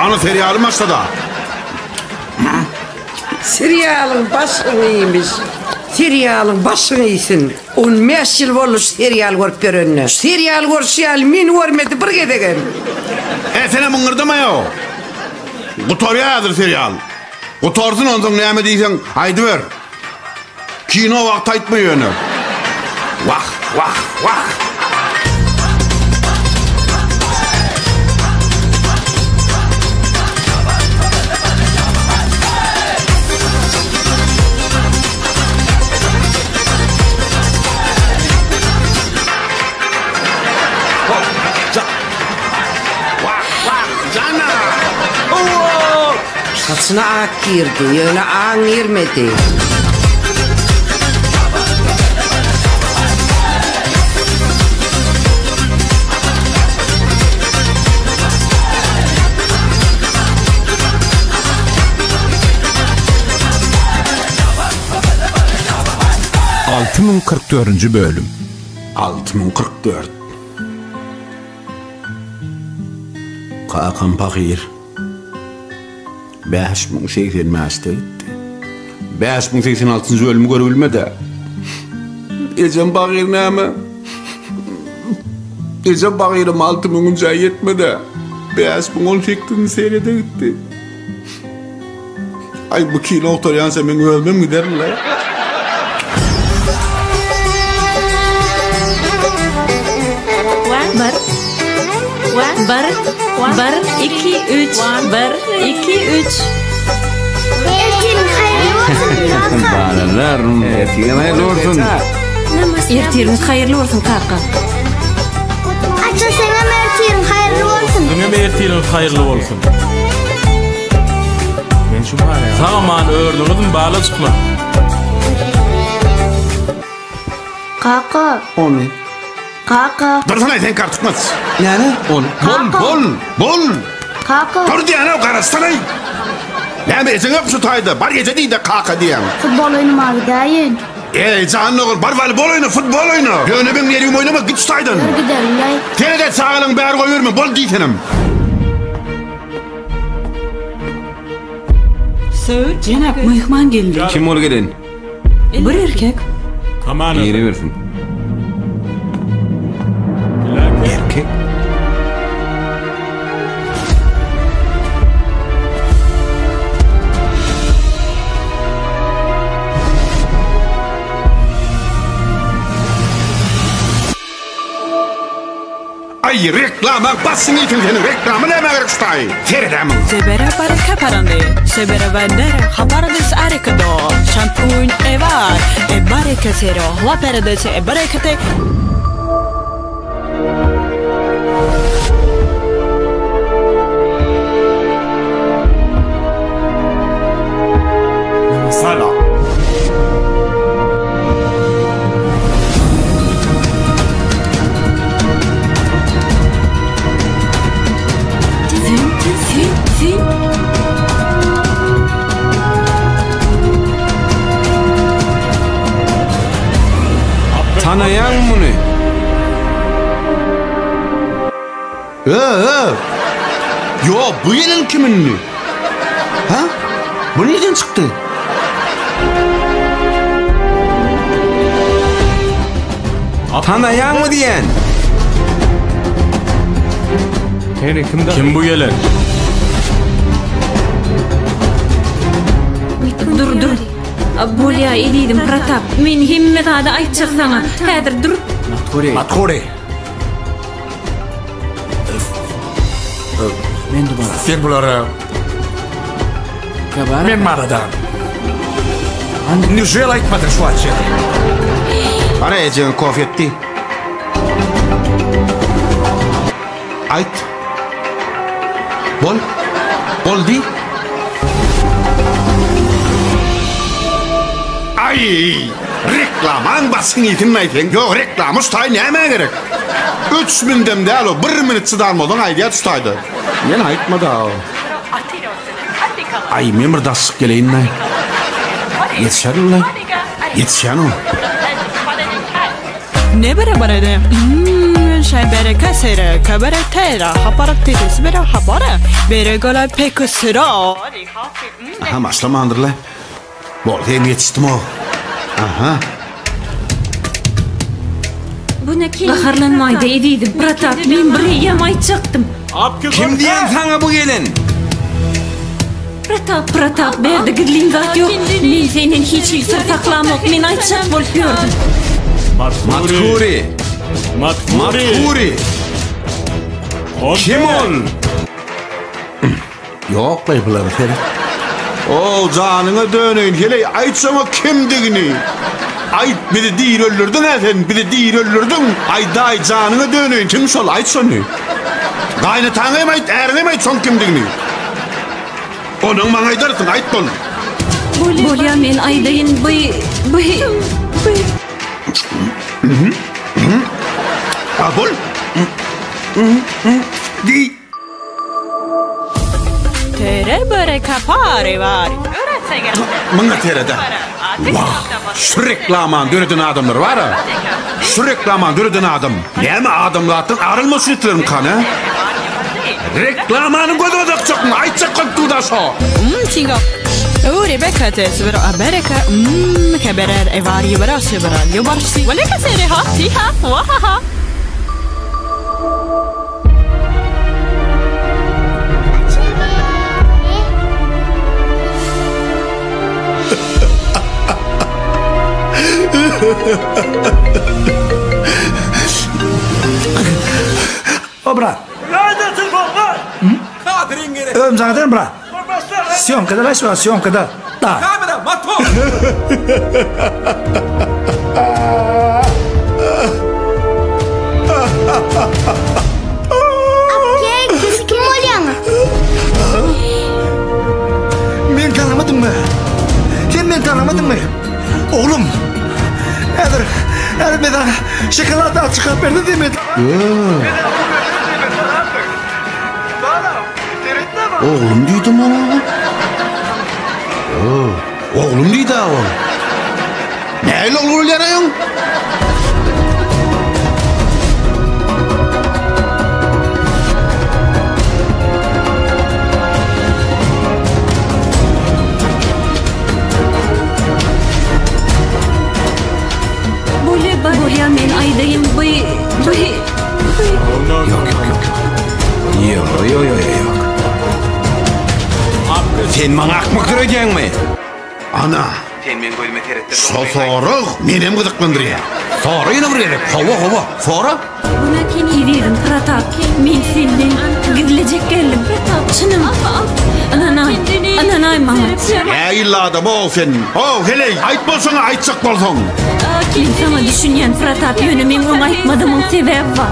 Ana serialım başladı. Serialın başını iyiymiş. Serialın başını iyisin. 15 yıl olmuş serial görüp görünüyor. Serial görüşüyal min görmedi bir gedegen. Sene mıngırdama ya. Kutoryadır serial. Kutorsun ondan neyme deysen haydi ver. Kino vakti aytmıyor onu. Vah vah vah. Saçına ak girdi, yöne ağın girmedi. ...6044. bölüm. 6044. Kakan pakir. 5080 maaşta gitti. 5086. bölümü görebilmedi. Ecem pakir neyme? Ecem pakirim 6000 cay yetmedi. 5018'ini seyrede gitti. Ay bu kino oturyansa ben ölmem giderim la. Bar 2 3 bar 2 3. Balalar, ertiğin hayırlı olsun. Ertiğin hayırlı olsun kaka. Aça sana ertiğin hayırlı olsun. Dünya ertiğin hayırlı olsun. Ben şu var ya. Tamam ördünüz bağla çıkma. Kaka. O ne? Kaka. Dursana sen kartıkmaz. Yani? Bol. Kaka. Dur diyene o karasana. Ne be sen yok şu tayda. Bar gece değil de kaka diyen. Futbol oynamak değil. Canın oğul bar voleybol oyna, futbol oyna. Yöne ben yeriyim oynamak git şu taydan. Dur gidelim lan. Seni de sağalın bär koyuyorum. Bol deytenim. Söğüt cenap mehman geldi. Kim ol gelen? Bir erkek. Tamam. Yeri versin. Erkek. Ay reklama basın için senin reklamı ne merak stay. Feridem. Sebera baraka parande. Sebera bandera. Habardes arekado. Şampuan evar. Baraka sero. La peradese barakate. Sala. Fin. Tanıyan bunu. Yo bu yılın kimin? Ha? Bu nereden çıktı? Tanıyan mı diyen? Kim bu gelen? Dur. Bolya elidim Pratap. Men himmet ada aytacak sana. Häzir dur. Matkore. Ben dubara. Sen bulara. Men marada. Nüjel aytmadın şu açı. Bana ecen kofetti. Ayt. Bol di. Ay, reklaman basın yetinmeyden. Yok reklamı tutay neyme gerek? 3000 dem değil o, 1 minut çıdarmadan aydiya tutaydı. Men aytmadı o. Ay, memurdaslık geleyim lan. Yetişerim lan. Yetişen o. Ne bara de. şembere kasere kabere tera haparat tedis bera habara bere gola pek sıra. Aha başlamandır la. Bol hem yetiştim o. Aha. Bu ne ki? Baharlanmaydı ediydim. Pratap ben buraya yamayıcaktım. Kim diyen sana bu gelin? Pratap berdi gidliğin zat yok. Men senin hiç ilsir saklam yok. Men aytacak bolup gördüm. Matkuri. Kim ol? Yok be buları Ferit. O canına dönün. Hele aytsana kimdigini. Ay bir de değil öldürdün efendim. Bir de değil öldürdün. Ay day canına dönün. Kim sol aytsana. Kaynatağına mı ayt, erine mi aytsan kimdigini. Onun bana aydarsın ayt bol. Bolya men aydayın bıy. Ha bol. Di. Tere bere kapare var. Mına terede. Vah. Şu reklaman dördün adamlar var ha. Şu reklaman dördün adam. Ne mi adamlardan arılması yetirin kanı? Reklamanın gözüme dökecek mi? Aytacak kalktı da so. Tingo. Rebecca tes bero Amerika kaberer evari bero sebran yobarsi wala kasere ha tiha wahaha. Obra. Ömzağdan bra. Syomkada la şu syomkada. Da. Kamera matpo. Abke, kız kim oluyor? Men tanımadın mı? Sen men tanımadın mı? Oğlum. Eğer beden şokolata çıkıp verdi değil mi? Oğlum duydum bana. Oğlum duydu oğlum. Neyle olur yarayın? Bolya men aydayın bıy. Yok. Sen bana akmak duracaksın mı? Ana. Sen ben golüme terette. Soru benim gıdıklandırıyor. Soru yine buraya. Hava. Soru. Buna kim ediydim Pratap? Men senden gidilecek geldim. Şunum. Ananay Mahmut. Ya illa adam o sen. O hele ayt bolsana aytsak bolsan. Men sana düşünyen Pratap yönümen onu aytmadımın sebebi var.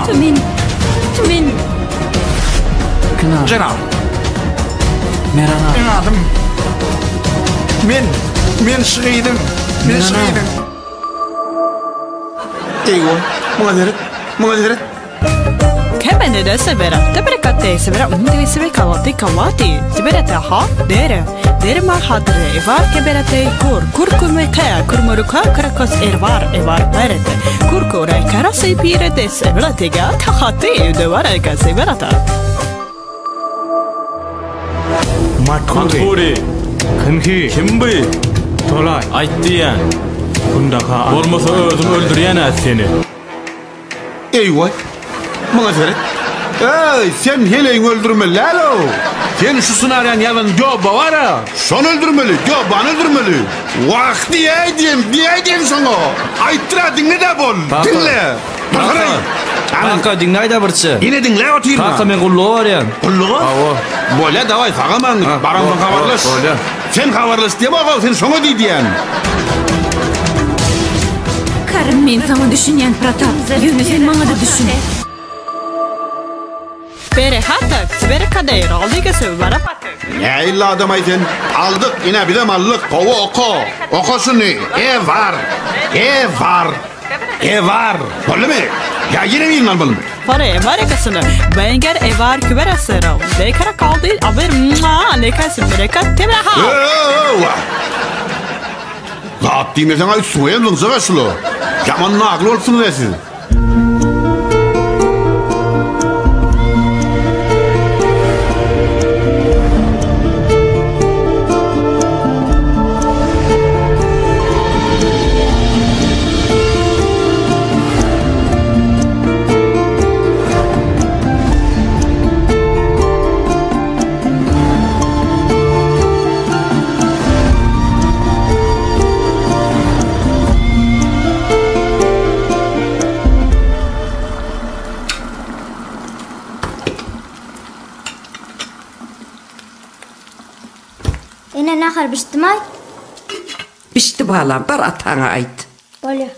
Tümen. Cenab. Ben adım. Men şıydım. Eyvah. Bana deret. Kemene de sebera tebrekatte sebera umde sebe kavati sebera ha dere ma hadre evar keberate kurkume kaya kurmuruka krakos evar berete kurkore karase pirete sebera tega tahate de varaka seberata Matkuri. Kınki. Kim bu? Tolay. Ayt diyen. Bundaka. Olmasa özüm öldürüyen seni. Eyvah. Bana deret. Ey sen hele öldürmeli lalo. Sen şu sınaryan yalan joba var ha. Son öldürmeli. Joban öldürmeli. Vah diyeydim sana. Ayttıra dinle de bol. Dinle. Bakarın. Kanka dinlay da birçi. Yine dinle oturma. Kanka men kulluğu var yani. Kulluğu? Böyle davay sağaman. Barandan havarlaş. Sen havarlaş diye bak sen sana diyen. Karım men sana düşünyen Pratap. Yönü sen bana da düşün. bere hatta bere kader aldığı sebera patek. Ya illa adam ayten aldık yine bir de mallık kova okusunu var öyle mi? Ya yine mi inanmalı mı? Para evar kasını bengar evar kübera sıra dekara kaldı aber ne kasım bere kat tebra ha. Zat diýmesen ay suya ýylyňsa gaşly. Jaman nagly bolsun desiz. Ene nahar biştimay? Bişti balam, bar atana ayt. Bolýar.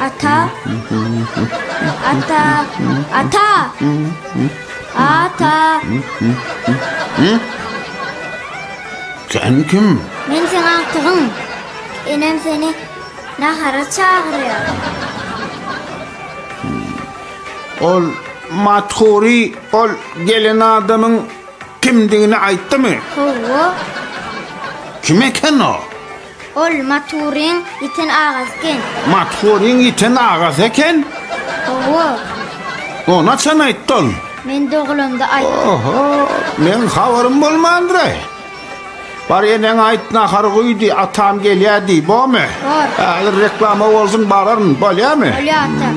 Ata. Ata. Ata. Ata. Sen kim? Men sen agtygyň. Enem seni nahara çagyrýar. Ol mathuri ol gelen adamın kimdigini aýtdymy? Howa. Kim eken o? Ol maturin iten ağazken. Mathuriň iten agasy eken? Howa. Ona sen aýtdyn. Men dogulanda aýtdym. Oho, men habarym bolmandyr. Bar enen aýt nahar goýdy, atam gelýärdi, bomy? Bar. Häzir reklama bolsun bararyn, bolýarmy? Bolýar ata.